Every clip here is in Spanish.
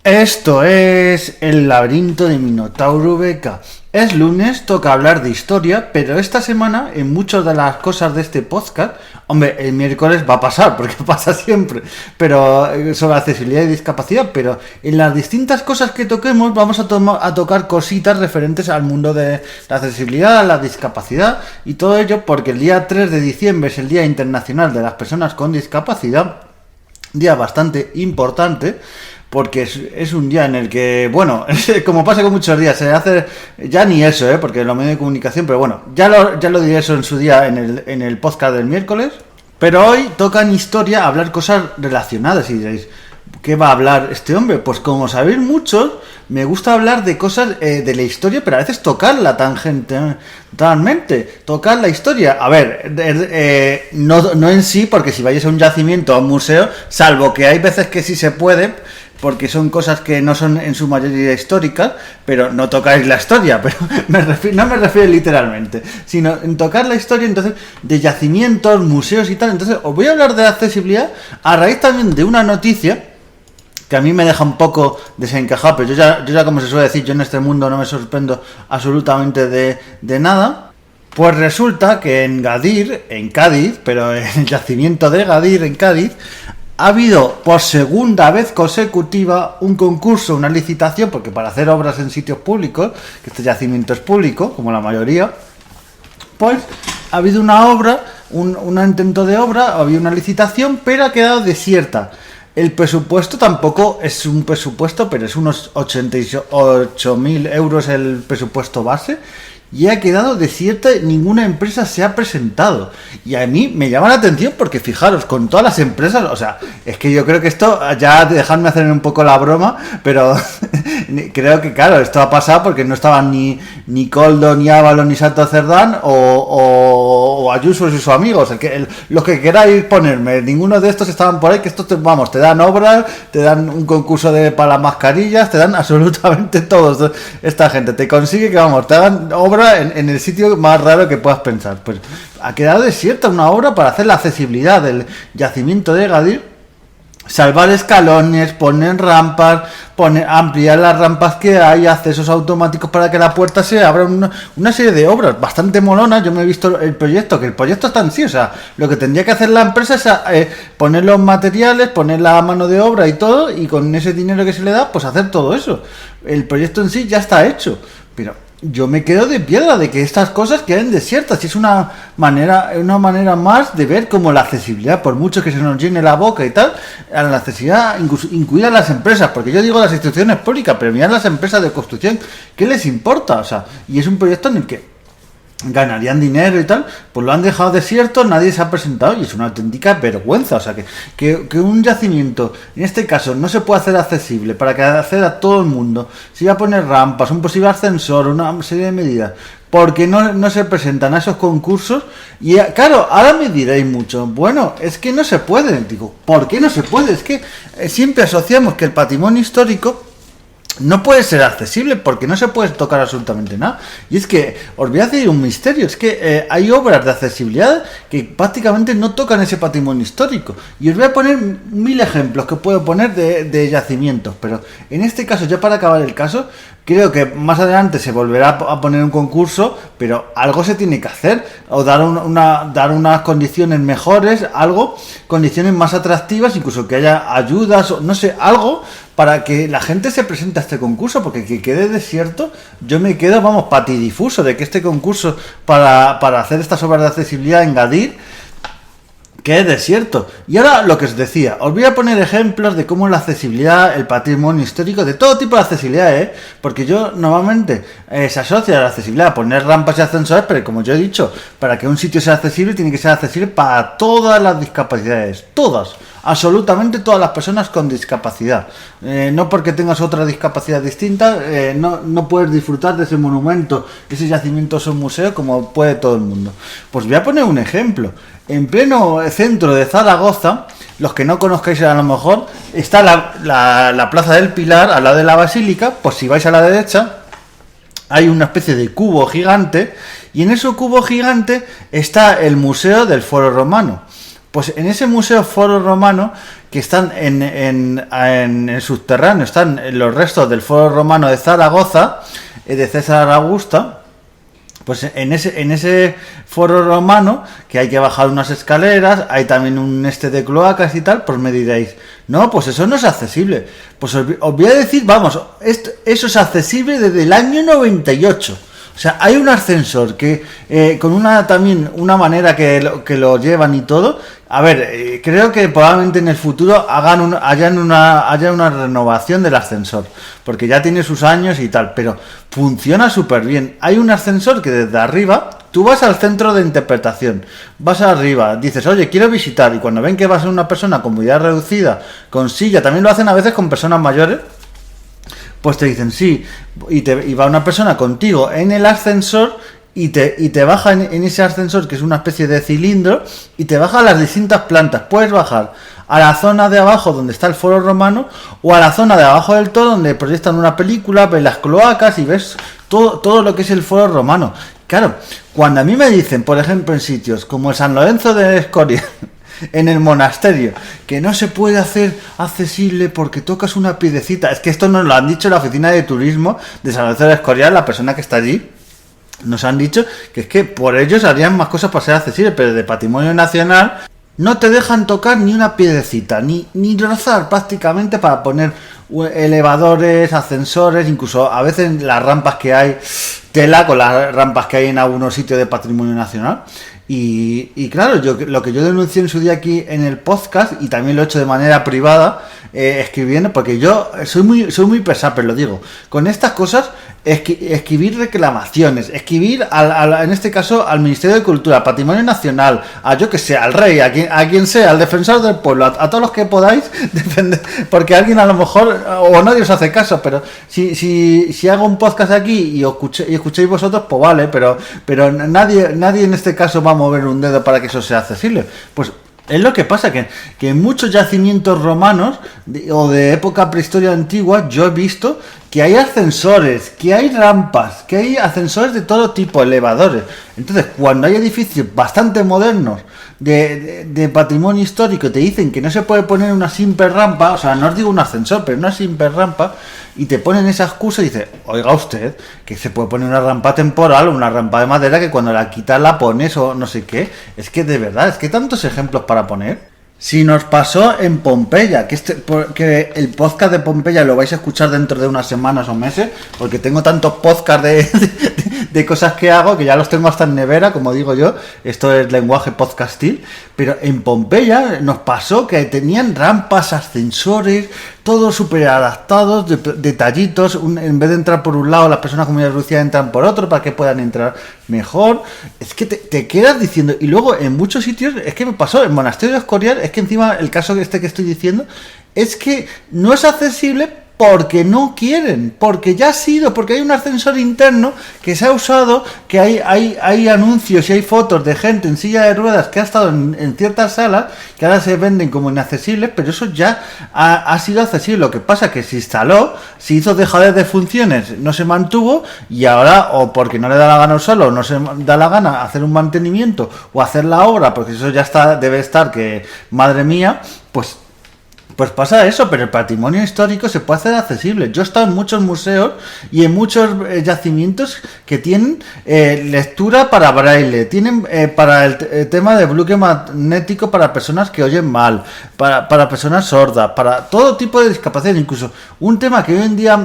Esto es El laberinto de Minotauro Beca. Es lunes, toca hablar de historia, pero esta semana en muchas de las cosas de este podcast, hombre, el miércoles va a pasar, porque pasa siempre, pero sobre accesibilidad y discapacidad, pero en las distintas cosas que toquemos vamos a tocar cositas referentes al mundo de la accesibilidad, la discapacidad y todo ello, porque el día 3 de diciembre es el Día Internacional de las Personas con Discapacidad, día bastante importante, porque es un día en el que, bueno, como pasa con muchos días, se hace ya ni eso, porque los medios de comunicación, pero bueno, ya lo diré eso en su día en el podcast del miércoles. Pero hoy toca en historia hablar cosas relacionadas y diréis, ¿qué va a hablar este hombre? Pues como sabéis muchos, me gusta hablar de cosas de la historia, pero a veces tocarla tangentemente, tocar la historia. A ver, no en sí, porque si vais a un yacimiento o a un museo, salvo que hay veces que sí se puede, porque son cosas que no son en su mayoría históricas, pero no tocáis la historia, pero no me refiero literalmente, sino en tocar la historia, entonces, de yacimientos, museos y tal. Entonces, os voy a hablar de accesibilidad a raíz también de una noticia que a mí me deja un poco desencajado, pero yo ya como se suele decir, yo en este mundo no me sorprendo absolutamente de nada. Pues resulta que en Gadir, en Cádiz, pero en el yacimiento de Gadir, en Cádiz, ha habido por segunda vez consecutiva un concurso, una licitación, porque para hacer obras en sitios públicos, que este yacimiento es público, como la mayoría, pues ha habido una obra, un intento de obra, había una licitación, pero ha quedado desierta. El presupuesto tampoco es un presupuesto, pero es unos 88.000 euros el presupuesto base, y ha quedado desierta, ninguna empresa se ha presentado. Y a mí me llama la atención porque fijaros, con todas las empresas, o sea, es que yo creo que esto, ya dejadme hacer un poco la broma, pero creo que claro, esto ha pasado porque no estaban ni Coldo, ni Ávalo, ni Santo Cerdán o Ayuso y sus amigos, los que queráis ponerme, ninguno de estos estaban por ahí, que estos te dan obras, te dan un concurso para las mascarillas, te dan absolutamente todo. Esta gente te consigue que, vamos, te hagan obra en el sitio más raro que puedas pensar. Pues ha quedado desierta una obra para hacer la accesibilidad del yacimiento de Gadir, salvar escalones, poner rampas, ampliar las rampas que hay, accesos automáticos para que la puerta se abra, una serie de obras bastante molonas. Yo me he visto el proyecto, que el proyecto está en sí, o sea, lo que tendría que hacer la empresa es poner los materiales, poner la mano de obra y todo, y con ese dinero que se le da, pues hacer todo eso. El proyecto en sí ya está hecho, pero yo me quedo de piedra de que estas cosas queden desiertas, y es una manera más de ver como la accesibilidad, por mucho que se nos llene la boca y tal, a la accesibilidad incluida las empresas, porque yo digo las instituciones públicas, pero mirad las empresas de construcción, ¿qué les importa? O sea, y es un proyecto en el que ganarían dinero y tal, pues lo han dejado desierto, nadie se ha presentado, y es una auténtica vergüenza. O sea, que un yacimiento, en este caso, no se puede hacer accesible para que acceda a todo el mundo, se iba a poner rampas, un posible ascensor, una serie de medidas, porque no se presentan a esos concursos. Y claro, ahora me diréis mucho, bueno, es que no se puede. Digo, ¿por qué no se puede? Es que siempre asociamos que el patrimonio histórico no puede ser accesible porque no se puede tocar absolutamente nada. Y es que os voy a decir un misterio, es que hay obras de accesibilidad que prácticamente no tocan ese patrimonio histórico. Y os voy a poner 1000 ejemplos que puedo poner de yacimientos, pero en este caso, ya para acabar el caso, creo que más adelante se volverá a poner un concurso, pero algo se tiene que hacer, o dar unas condiciones mejores, condiciones más atractivas, incluso que haya ayudas, o no sé, algo para que la gente se presente a este concurso, porque que quede desierto, yo me quedo, vamos, patidifuso de que este concurso para hacer estas obras de accesibilidad en Gadir que es desierto. Y ahora lo que os decía, os voy a poner ejemplos de cómo la accesibilidad, el patrimonio histórico, de todo tipo de accesibilidad, porque yo normalmente se asocia a la accesibilidad a poner rampas y ascensores, pero como yo he dicho, para que un sitio sea accesible tiene que ser accesible para todas las discapacidades, todas, absolutamente todas las personas con discapacidad. No porque tengas otra discapacidad distinta, no puedes disfrutar de ese monumento, ese yacimiento, ese museo, como puede todo el mundo. Pues voy a poner un ejemplo. En pleno centro de Zaragoza, los que no conozcáis a lo mejor, está la Plaza del Pilar, al lado de la Basílica. Pues si vais a la derecha, hay una especie de cubo gigante, y en ese cubo gigante está el Museo del Foro Romano. Pues en ese museo Foro Romano, que están en el subterráneo, están los restos del Foro Romano de Zaragoza, de César Augusta. Pues en ese foro romano, que hay que bajar unas escaleras, hay también un de cloacas y tal, pues me diréis, no, pues eso no es accesible. Pues os voy a decir, vamos, eso es accesible desde el año 98. O sea, hay un ascensor que con una manera que lo llevan y todo. A ver, creo que probablemente en el futuro haya una renovación del ascensor, porque ya tiene sus años y tal, pero funciona súper bien. Hay un ascensor que desde arriba, tú vas al centro de interpretación, vas arriba, dices, oye, quiero visitar, y cuando ven que vas a ser una persona con movilidad reducida, con silla, también lo hacen a veces con personas mayores, pues te dicen sí, y va una persona contigo en el ascensor y te baja en ese ascensor, que es una especie de cilindro, y te baja a las distintas plantas. Puedes bajar a la zona de abajo donde está el Foro Romano, o a la zona de abajo del todo donde proyectan una película, ves las cloacas y ves todo lo que es el Foro Romano. Claro, cuando a mí me dicen, por ejemplo, en sitios como el San Lorenzo de Escoria, en el monasterio, que no se puede hacer accesible porque tocas una piedecita, es que esto nos lo han dicho la oficina de turismo de San Lorenzo de Escoria, la persona que está allí, nos han dicho que es que por ellos harían más cosas para ser accesibles, pero de patrimonio nacional no te dejan tocar ni una piedecita, ni rozar prácticamente, para poner elevadores, ascensores, incluso a veces las rampas que hay, tela con las rampas que hay en algunos sitios de patrimonio nacional. Y claro, lo que yo denuncié en su día aquí en el podcast, y también lo he hecho de manera privada, escribiendo, porque yo soy muy pesado, pero lo digo, con estas cosas, escribir reclamaciones, escribir en este caso al Ministerio de Cultura, Patrimonio Nacional, a yo que sé, al rey, a quien sea, al defensor del pueblo, a todos los que podáis defender, porque alguien a lo mejor, o nadie os hace caso, pero si hago un podcast aquí y escuchéis vosotros, pues vale, pero nadie en este caso va a mover un dedo para que eso sea accesible. Pues es lo que pasa, que en muchos yacimientos romanos o de época prehistoria antigua, yo he visto que hay ascensores, que hay rampas, que hay ascensores de todo tipo, elevadores. Entonces, cuando hay edificios bastante modernos de patrimonio histórico, te dicen que no se puede poner una simple rampa, o sea, no os digo un ascensor, pero una simple rampa, y te ponen esa excusa y dices, oiga usted, que se puede poner una rampa temporal o una rampa de madera que cuando la quitas la pones o no sé qué. Es que de verdad, es que tantos ejemplos para poner. Si nos pasó en Pompeya, que el podcast de Pompeya lo vais a escuchar dentro de unas semanas o meses, porque tengo tantos podcasts de cosas que hago que ya los tengo hasta en nevera, como digo yo, esto es lenguaje podcastil, pero en Pompeya nos pasó que tenían rampas, ascensores, todos súper adaptados, detallitos, en vez de entrar por un lado, las personas con movilidad reducida entran por otro para que puedan entrar mejor. Es que te quedas diciendo, y luego en muchos sitios, es que me pasó, en Monasterio de Escorial, es que encima el caso que estoy diciendo, es que no es accesible porque no quieren, porque ya ha sido, porque hay un ascensor interno que se ha usado, que hay anuncios y hay fotos de gente en silla de ruedas que ha estado en ciertas salas, que ahora se venden como inaccesibles, pero eso ya ha sido accesible. Lo que pasa es que se instaló, se hizo dejadez de funciones, no se mantuvo, y ahora, o porque no le da la gana usarlo, o no se da la gana hacer un mantenimiento o hacer la obra, porque eso ya debe estar, que madre mía, pues pasa eso, pero el patrimonio histórico se puede hacer accesible. Yo he estado en muchos museos y en muchos yacimientos que tienen lectura para braille, tienen para el tema de bloque magnético para personas que oyen mal, para personas sordas, para todo tipo de discapacidad, incluso un tema que hoy en día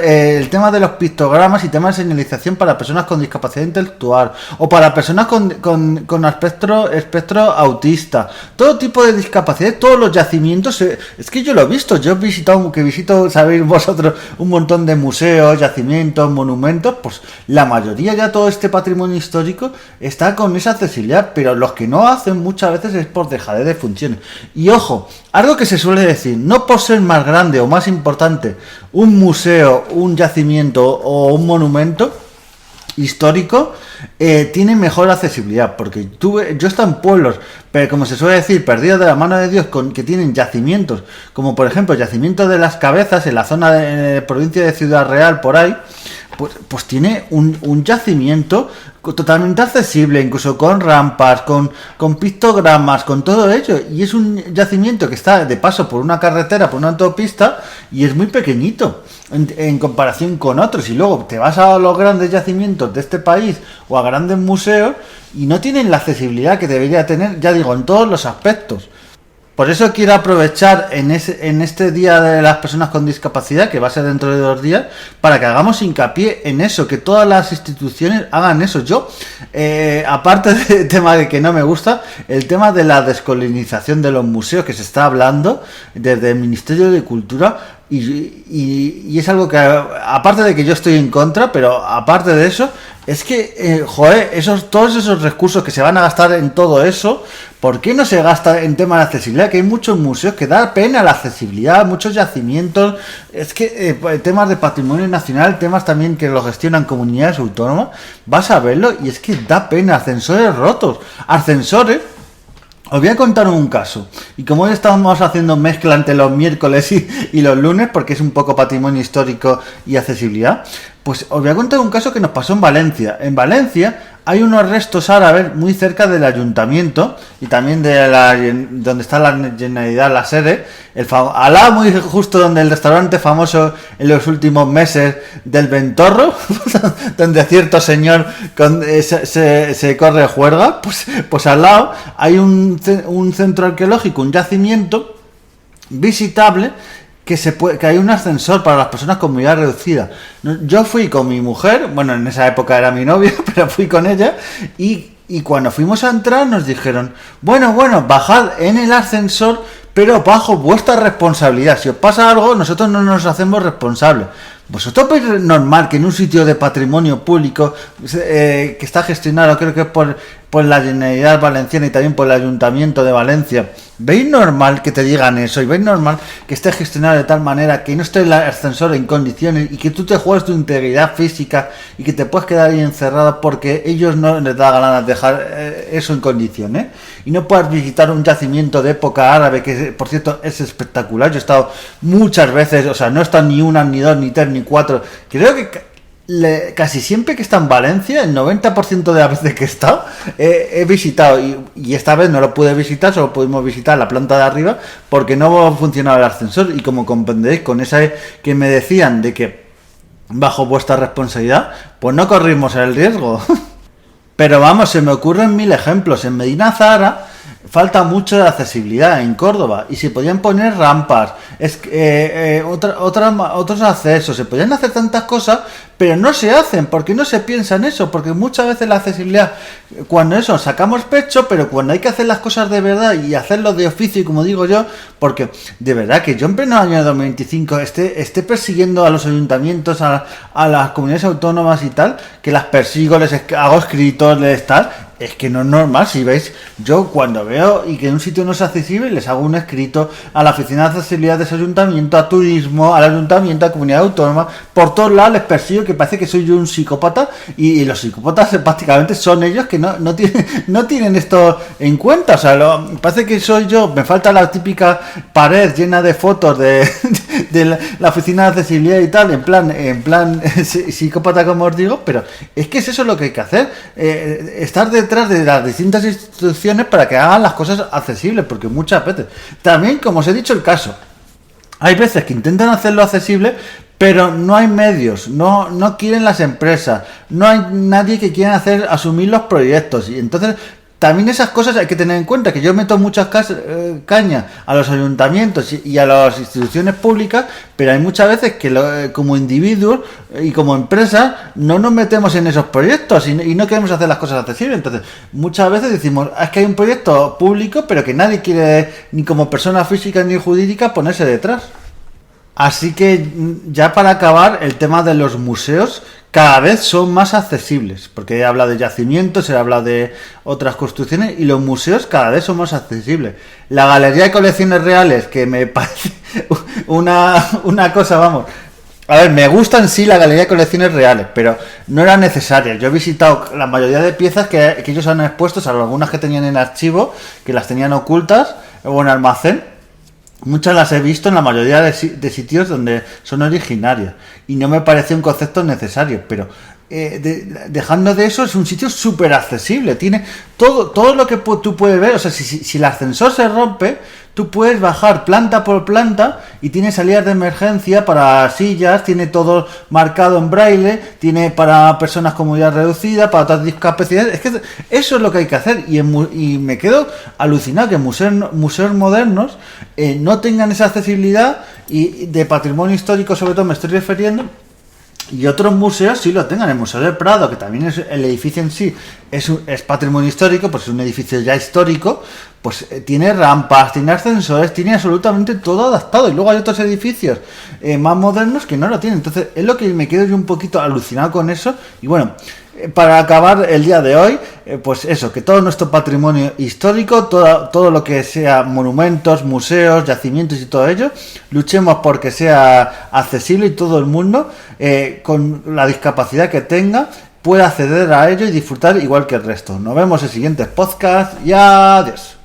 el tema de los pictogramas y temas de señalización para personas con discapacidad intelectual o para personas con espectro autista, todo tipo de discapacidad, todos los yacimientos. Es que yo lo he visto, visito, sabéis vosotros, un montón de museos, yacimientos, monumentos, pues la mayoría ya todo este patrimonio histórico está con esa accesibilidad, pero los que no hacen muchas veces es por dejadez de funciones. Y ojo, algo que se suele decir, no por ser más grande o más importante un museo, un yacimiento o un monumento histórico, tiene mejor accesibilidad, porque yo he estado en pueblos, pero como se suele decir, perdidos de la mano de Dios, que tienen yacimientos, como por ejemplo el yacimiento de las Cabezas en la zona de provincia de Ciudad Real, por ahí, pues tiene un yacimiento totalmente accesible, incluso con rampas, con pictogramas, con todo ello. Y es un yacimiento que está de paso por una carretera, por una autopista, y es muy pequeñito en comparación con otros. Y luego te vas a los grandes yacimientos de este país o a grandes museos y no tienen la accesibilidad que debería tener, ya digo, en todos los aspectos. Por eso quiero aprovechar en este Día de las Personas con Discapacidad, que va a ser dentro de 2 días, para que hagamos hincapié en eso, que todas las instituciones hagan eso. Yo, aparte del tema de que no me gusta, el tema de la descolonización de los museos que se está hablando desde el Ministerio de Cultura, y es algo que, aparte de que yo estoy en contra, pero aparte de eso, es que, todos esos recursos que se van a gastar en todo eso, ¿por qué no se gasta en temas de accesibilidad? Que hay muchos museos que da pena la accesibilidad, muchos yacimientos, es que temas de patrimonio nacional, temas también que lo gestionan comunidades autónomas, vas a verlo y es que da pena, ascensores rotos, ascensores. Os voy a contar un caso, y como hoy estamos haciendo mezcla entre los miércoles y los lunes, porque es un poco patrimonio histórico y accesibilidad, pues os voy a contar un caso que nos pasó en Valencia. En Valencia hay unos restos árabes muy cerca del ayuntamiento y también de donde está la Generalidad, la sede, al lado muy justo donde el restaurante famoso en los últimos meses del Ventorro, donde cierto señor se corre juerga, pues al lado hay un centro arqueológico, un yacimiento visitable, que hay un ascensor para las personas con movilidad reducida. Yo fui con mi mujer, bueno, en esa época era mi novia, pero fui con ella, y cuando fuimos a entrar nos dijeron, bueno, bajad en el ascensor, pero bajo vuestra responsabilidad. Si os pasa algo, nosotros no nos hacemos responsables. ¿Vosotros veis normal que en un sitio de patrimonio público que está gestionado, creo que es por la Generalidad Valenciana y también por el Ayuntamiento de Valencia, veis normal que te digan eso? ¿Y veis normal que esté gestionado de tal manera que no esté el ascensor en condiciones y que tú te juegues tu integridad física y que te puedes quedar ahí encerrado porque ellos no les da ganas de dejar eso en condiciones? Y no puedas visitar un yacimiento de época árabe, que por cierto es espectacular. Yo he estado muchas veces, o sea, no he estado ni una, ni dos, ni tres, ni cuatro. Creo que casi siempre que he estado en Valencia, el 90% de las veces que he estado, he visitado, y esta vez no lo pude visitar, solo pudimos visitar la planta de arriba porque no funcionaba el ascensor. Y como comprenderéis, con esa que me decían de que bajo vuestra responsabilidad, pues no corrimos el riesgo. Pero vamos, se me ocurren 1000 ejemplos. En Medina Zahara falta mucho de accesibilidad, en Córdoba, y se podían poner rampas, otros accesos, se podían hacer tantas cosas, pero no se hacen. ¿Por qué no se piensa en eso? Porque muchas veces la accesibilidad, cuando eso sacamos pecho, pero cuando hay que hacer las cosas de verdad y hacerlo de oficio, como digo yo, porque de verdad que yo en pleno año 2025 esté persiguiendo a los ayuntamientos, a las comunidades autónomas y tal, que las persigo, les hago escritos, les tal. Es que no es normal. Si veis, yo cuando veo y que en un sitio no es accesible, les hago un escrito a la oficina de accesibilidad de ese ayuntamiento, a turismo, al ayuntamiento, a comunidad autónoma, por todos lados les persigo, que parece que soy yo un psicópata, y los psicópatas prácticamente son ellos que no tienen esto en cuenta. O sea, parece que soy yo, me falta la típica pared llena de fotos de la oficina de accesibilidad y tal, en plan psicópata, como os digo, pero es que es eso lo que hay que hacer, estar detrás de las distintas instituciones para que hagan las cosas accesibles, porque muchas veces, también como os he dicho el caso, hay veces que intentan hacerlo accesible, pero no hay medios, no quieren las empresas, no hay nadie que quiera asumir los proyectos, y entonces también esas cosas hay que tener en cuenta, que yo meto muchas cañas a los ayuntamientos y a las instituciones públicas, pero hay muchas veces que como individuos y como empresas no nos metemos en esos proyectos y no queremos hacer las cosas accesibles. Entonces muchas veces decimos, es que hay un proyecto público, pero que nadie quiere, ni como persona física ni jurídica, ponerse detrás. Así que ya para acabar, el tema de los museos cada vez son más accesibles, porque he hablado de yacimientos, he hablado de otras construcciones, y los museos cada vez son más accesibles. La Galería de Colecciones Reales, que me parece una cosa, vamos, a ver, me gusta en sí la Galería de Colecciones Reales, pero no era necesaria. Yo he visitado la mayoría de piezas que ellos han expuesto, salvo algunas que tenían en archivo, que las tenían ocultas o en almacén, Muchas las he visto en la mayoría de sitios donde son originarias y no me parece un concepto necesario, pero dejando de eso, es un sitio súper accesible, tiene todo lo que tú puedes ver. O sea, si el ascensor se rompe, tú puedes bajar planta por planta y tiene salidas de emergencia para sillas, tiene todo marcado en braille, tiene para personas con movilidad reducida, para otras discapacidades. Es que eso es lo que hay que hacer, y me quedo alucinado que museos modernos no tengan esa accesibilidad, y de patrimonio histórico sobre todo me estoy refiriendo. Y otros museos sí lo tengan. El Museo del Prado, que también es el edificio en sí, es patrimonio histórico, pues es un edificio ya histórico, pues tiene rampas, tiene ascensores, tiene absolutamente todo adaptado. Y luego hay otros edificios más modernos que no lo tienen. Entonces es lo que me quedo yo un poquito alucinado con eso. Y bueno, para acabar el día de hoy, pues eso, que todo nuestro patrimonio histórico, todo lo que sea monumentos, museos, yacimientos y todo ello, luchemos porque sea accesible y todo el mundo, con la discapacidad que tenga, pueda acceder a ello y disfrutar igual que el resto. Nos vemos en siguientes podcasts y adiós.